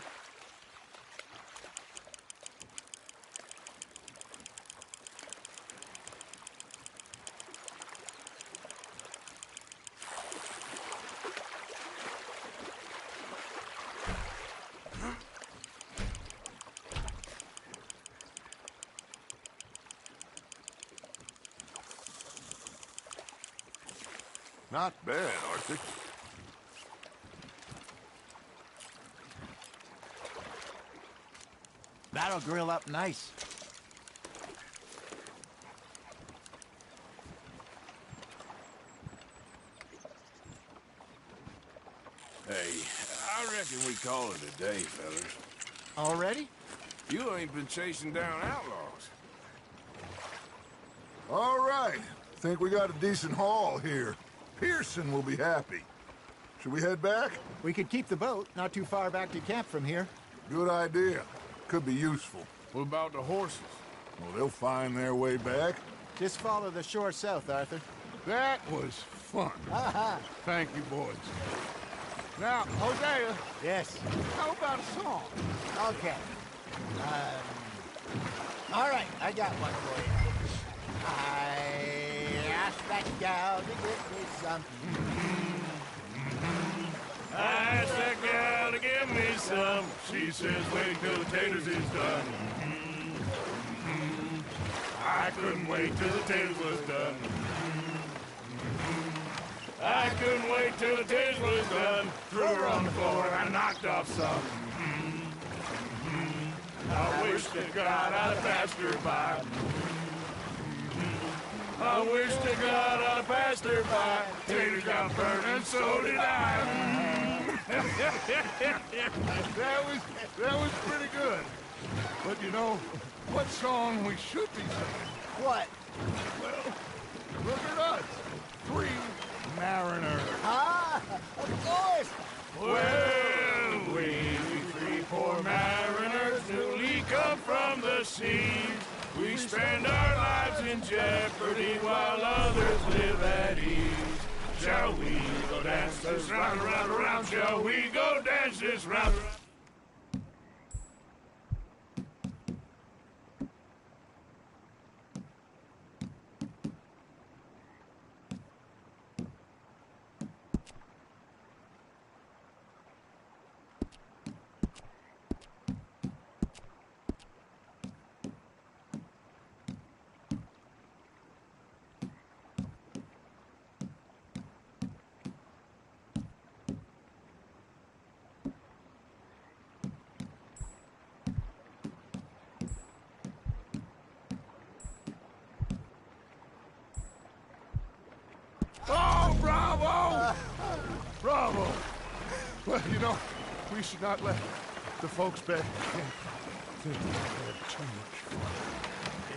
Not bad, Arthur. That'll grill up nice. Hey, I reckon we call it a day, fellas. Already? You ain't been chasing down outlaws. All right. Think we got a decent haul here. Pearson will be happy. Should we head back? We could keep the boat, not too far back to camp from here. Good idea. Could be useful. What about the horses? Well, they'll find their way back. Just follow the shore south, Arthur. That was fun. Aha! Thank you, boys. Now, Hosea. Yes. How about a song? Okay. All right, I got one for you. I asked that gal to give me some. I asked that gal to give me some. She says, wait till the taters is done. I couldn't wait till the taters was done. I couldn't wait till the taters was done. Threw her on the floor and I knocked off some. I wish to God I'd have passed her by. I wish to God I'd have passed her by. Taters got burned and so did I. That was pretty good. But you know, what song we should be singing? What? Well, look at us. 3 mariners. Ah, of course. Well, we 3 poor mariners newly come from the seas. We spend our lives in jeopardy while others live at ease. Shall we go dance this round, around, around? Shall we go dance this round, around? Oh, bravo! Bravo! Well, you know, we should not let the folks back think we had too much fun.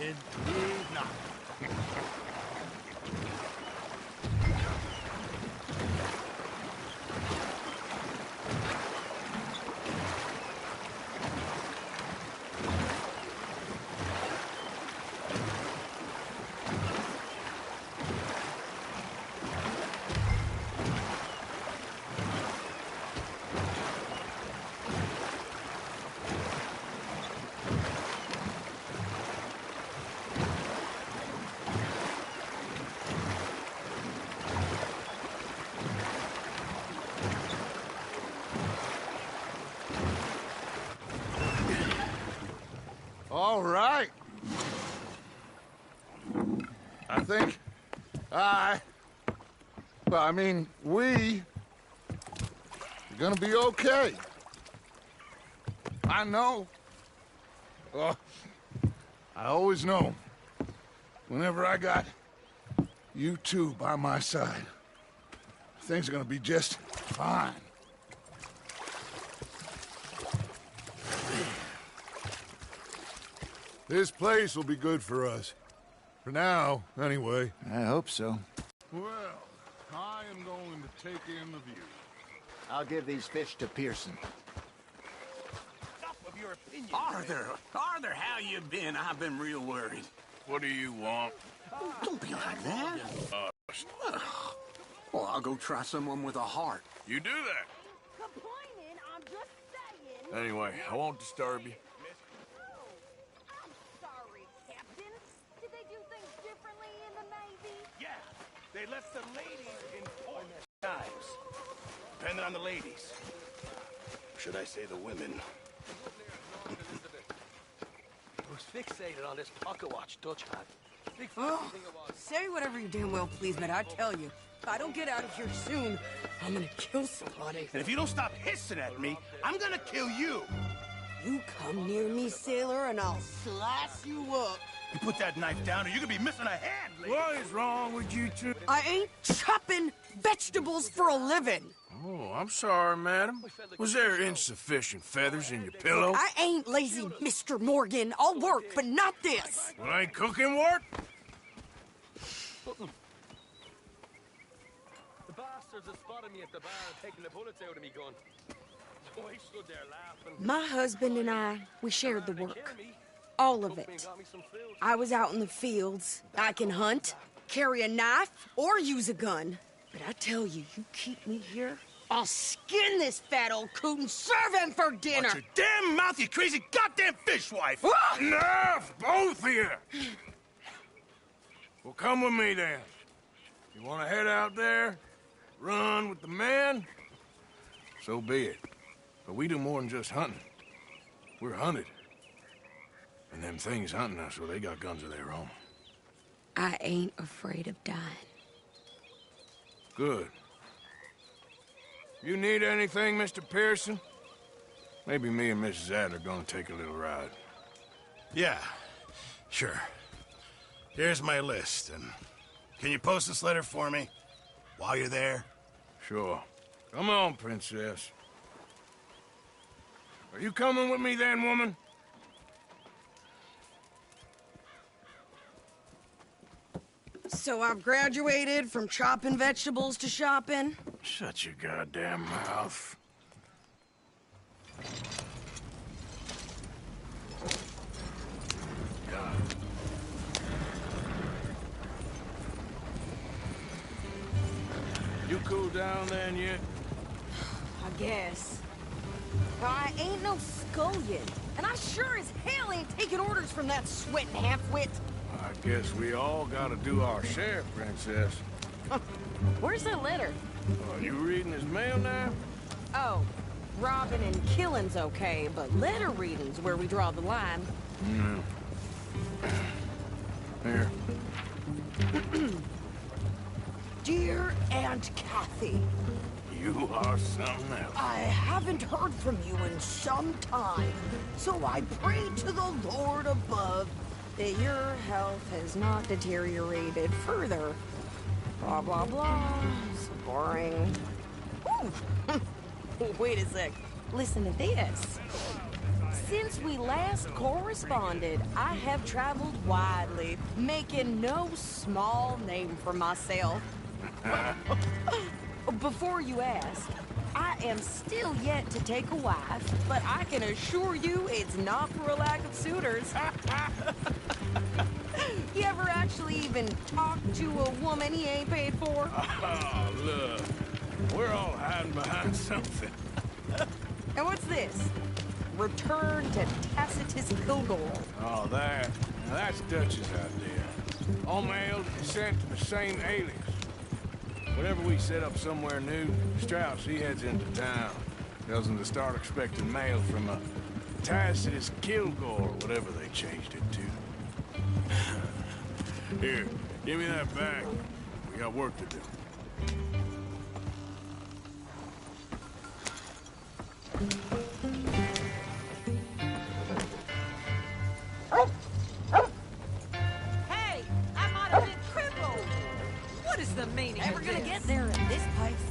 Indeed not. All right. I think we are gonna be okay. I know. Oh, I always know. Whenever I got you two by my side, things are gonna be just fine. This place will be good for us. For now, anyway. I hope so. Well, I am going to take in the view. I'll give these fish to Pearson. Of your opinion. Arthur, how you been? I've been real worried. What do you want? Don't be like that. Well, I'll go try someone with a heart. You do that. Complaining, I'm just saying. Anyway, I won't disturb you. Sorry, Captain. Did they do things differently in the Navy? Yeah, they left the ladies in point at times. Depending on the ladies. Should I say the women? I was fixated on this pocket watch Dutch had. Big Oh, thing it was. say whatever you damn well please, but I tell you, if I don't get out of here soon, I'm gonna kill somebody. And if you don't stop hissing at me, I'm gonna kill you. You come near me, sailor, and I'll slice you up. You put that knife down or you're gonna be missing a hand, lady. What is wrong with you two? I ain't chopping vegetables for a living. Oh, I'm sorry, madam. Was there insufficient feathers in your pillow? I ain't lazy, Mr. Morgan. I'll work, but not this. Well, ain't cooking work? The bastards have spotted me at the bar taking the bullets out of me gun. So I stood there laughing. My husband and I, we shared the work. All of it. I was out in the fields. I can hunt, carry a knife, or use a gun. But I tell you, you keep me here, I'll skin this fat old coot and serve him for dinner. Watch your damn mouth, you crazy goddamn fishwife! Enough, both of you! Well, come with me then. You want to head out there, run with the men? So be it. But we do more than just hunting. We're hunted. And them things hunting us, well, they got guns of their own. I ain't afraid of dying. Good. You need anything, Mr. Pearson? Maybe me and Mrs. Adler are gonna take a little ride. Yeah, sure. Here's my list, and can you post this letter for me while you're there? Sure. Come on, Princess. Are you coming with me then, woman? So I've graduated from chopping vegetables to shopping? Shut your goddamn mouth. God. You cool down then yet? I guess. I ain't no scullion, and I sure as hell ain't taking orders from that sweating half-wit. I guess we all gotta do our share, Princess. Where's that letter? Are you reading his mail now? Oh, robbing and killing's okay, but letter reading's where we draw the line. Here. Dear Aunt Kathy. You are something else. I haven't heard from you in some time, so I pray to the Lord above that your health has not deteriorated further. Blah, blah, blah. It's boring. Ooh. Wait a sec. Listen to this. Since we last corresponded, I have traveled widely, making no small name for myself. Before you ask, I am still yet to take a wife, but I can assure you it's not for a lack of suitors. You ever actually even talk to a woman he ain't paid for? Oh, look. We're all hiding behind something. And what's this? Return to Tacitus Kilgore. Oh, that's Dutch's idea. All mail is sent to the same alias. Whenever we set up somewhere new, Strauss, he heads into town. Tells them to start expecting mail from a Tacitus Kilgore, whatever they changed it to. Here, give me that bag. We got work to do. Hey, I might have been crippled. What is the meaning of this? Never gonna get there at this pace.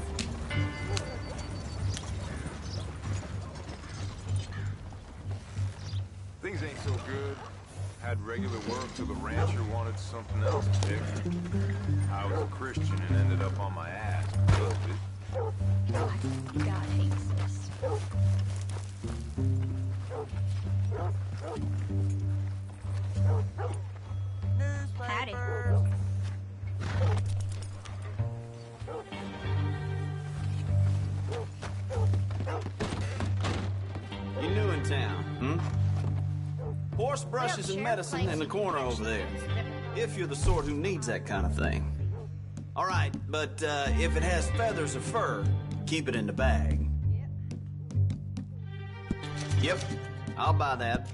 Things ain't so good. Had regular work till the rancher wanted something else fixed. I was a Christian and ended up on my ass because of it. God hates this. Howdy. You new in town, hmm? Horse brushes and medicine in the corner over there. If you're the sort who needs that kind of thing. All right, but if it has feathers or fur, keep it in the bag. Yep, I'll buy that.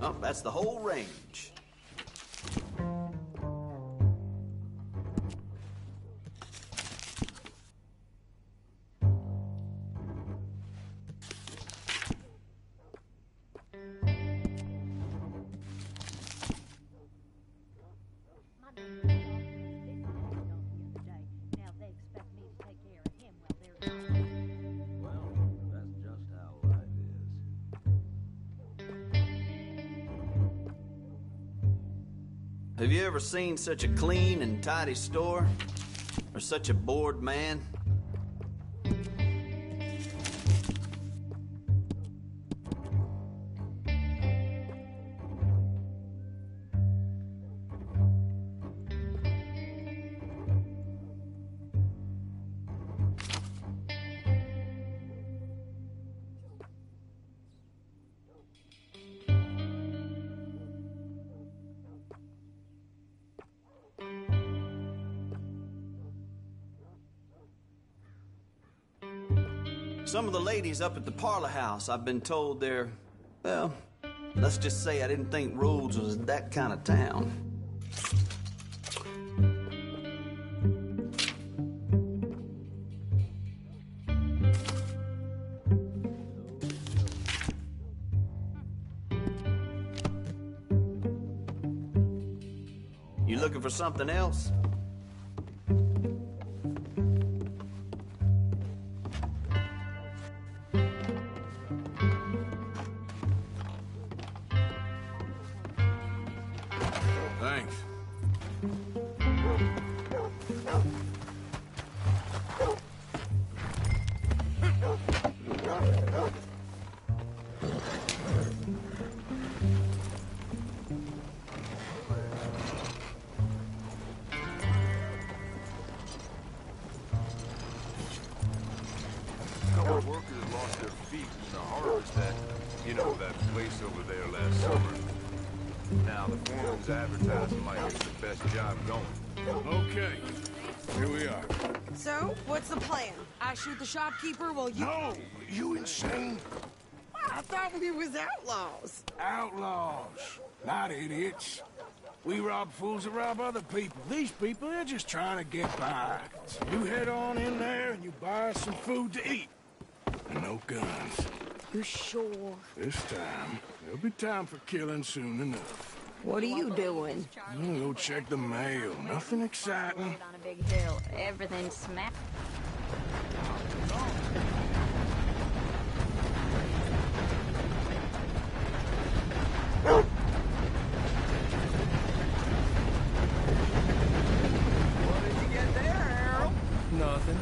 Oh, that's the whole range. Have you ever seen such a clean and tidy store? Or such a bored man? Some of the ladies up at the parlor house, I've been told they're, well, let's just say I didn't think Rhodes was that kind of town. You looking for something else? Thanks. A couple of workers lost their feet in the harvest at, you know, that place over there last summer. Now, the foreman's advertising like it's the best job going. Okay, here we are. So, what's the plan? I shoot the shopkeeper while you... No! You insane? I thought we was outlaws. Outlaws, not idiots. We rob fools that rob other people. These people, they're just trying to get by. So you head on in there and you buy us some food to eat. And no guns. You're sure? This time, there'll be time for killing soon enough. What are you doing? I'm gonna go check the mail. Nothing exciting. On a big hill, everything's smacked. What did you get there, Harold? Nothing.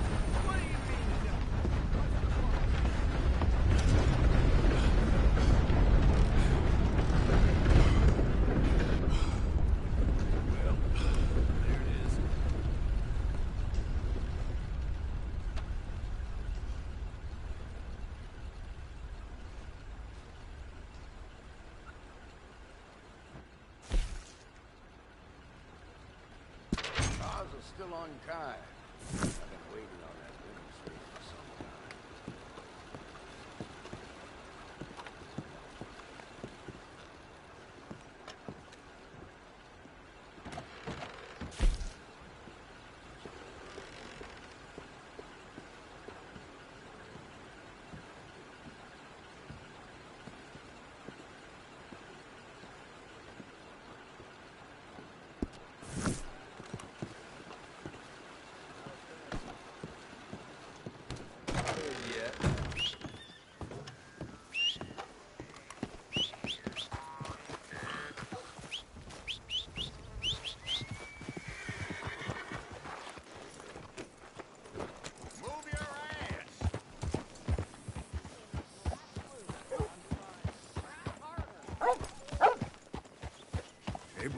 Still on Kai. I've been waiting on that witness for some time.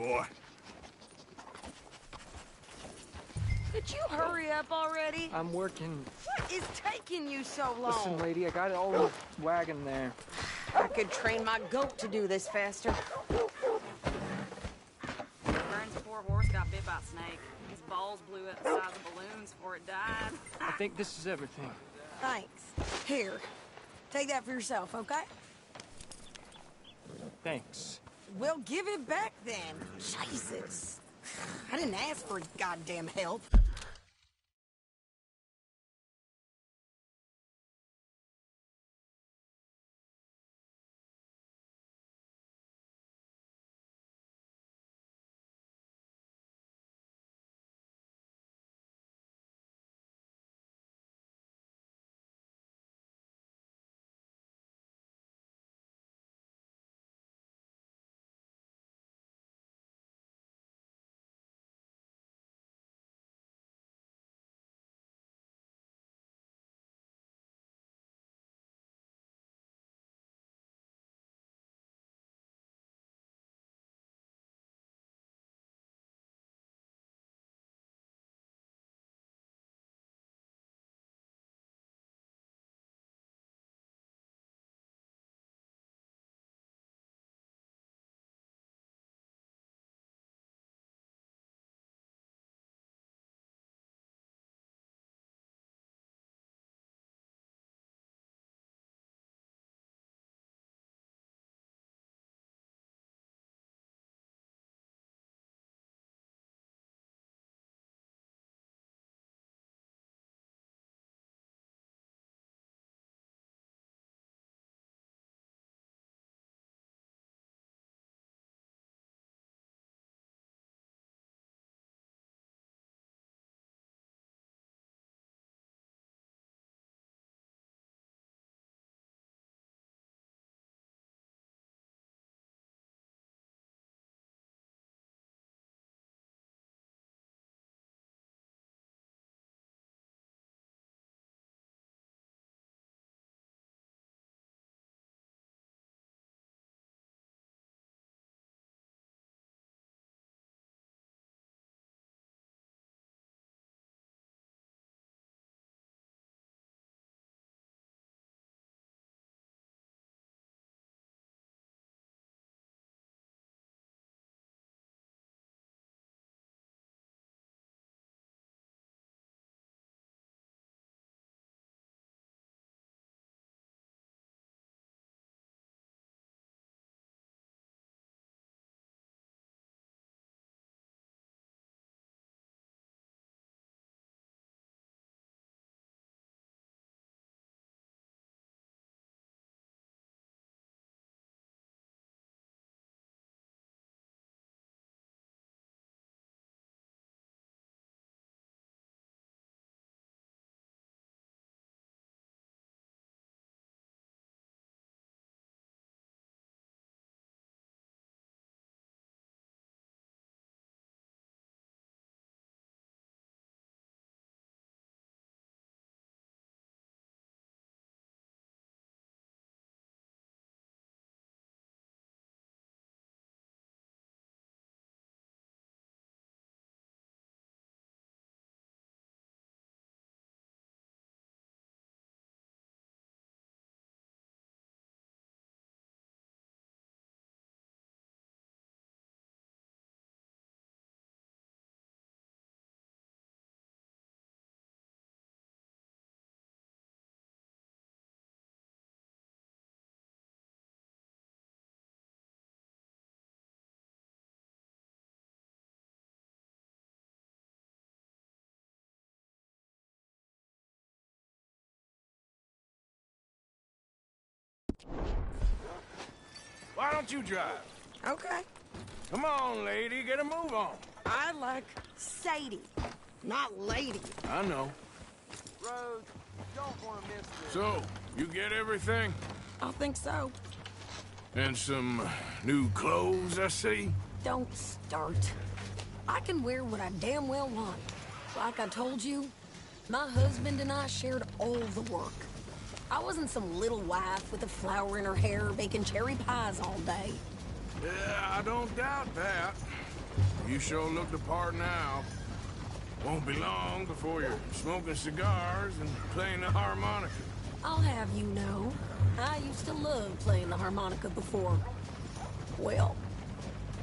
boy. Could you hurry up already? I'm working. What is taking you so long? Listen, lady, I got it all in the wagon there. I could train my goat to do this faster. Vern's poor horse got bit by a snake. His balls blew up the size of balloons before it died. I think this is everything. Thanks. Here, take that for yourself, okay? Thanks. Well, give it back then. Jesus. I didn't ask for goddamn help. Why don't you drive? Okay. Come on, lady, get a move on. I like Sadie, not lady. I know. Rose, you don't want to miss this. So, you get everything? I think so. And some new clothes, I see? Don't start. I can wear what I damn well want. Like I told you, my husband and I shared all the work. I wasn't some little wife with a flower in her hair baking cherry pies all day. Yeah, I don't doubt that. You sure look the part now. Won't be long before you're smoking cigars and playing the harmonica. I'll have you know, I used to love playing the harmonica before. Well,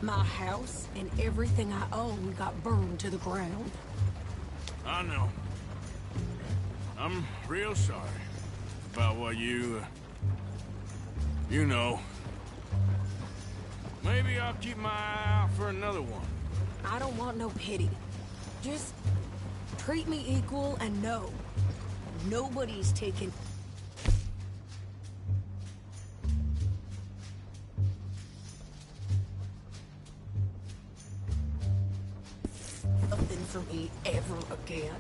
my house and everything I own got burned to the ground. I know. I'm real sorry about what you know. Maybe I'll keep my eye out for another one. I don't want no pity. Just treat me equal and know nobody's taking nothing from me ever again.